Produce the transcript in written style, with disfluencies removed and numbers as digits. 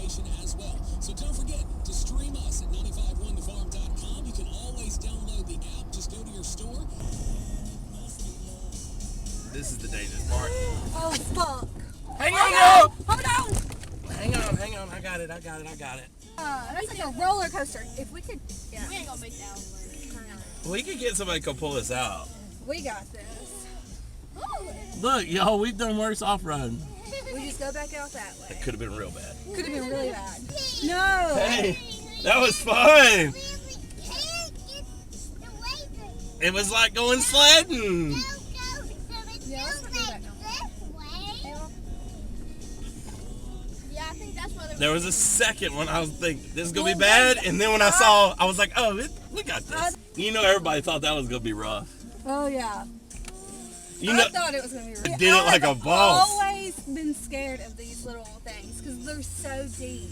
information as well. So don't forget to stream us at 951thefarm.com. You can always download the app. Just go to your store. This is the dangerous part. Oh, fuck. Hang on! Hold on! Hang on. I got it. That's like a roller coaster. If we could, yeah. We ain't gonna make that one. We could get somebody to come pull us out. We got this. Look, y'all, we've done worse off-roading. We just go back out that way. It could have been real bad. Could have been really bad. No! Hey, that was fun! It was like going sledding. Yeah, let's do that now. Yeah, I think that's what There was a second when I was thinking, this is going to be bad, and then when I saw, I was like, oh, we got this. You know, everybody thought that was going to be rough. Oh, yeah. You know, I thought it was going to be rough. did it like a boss. I've always been scared of these little things because they're so deep.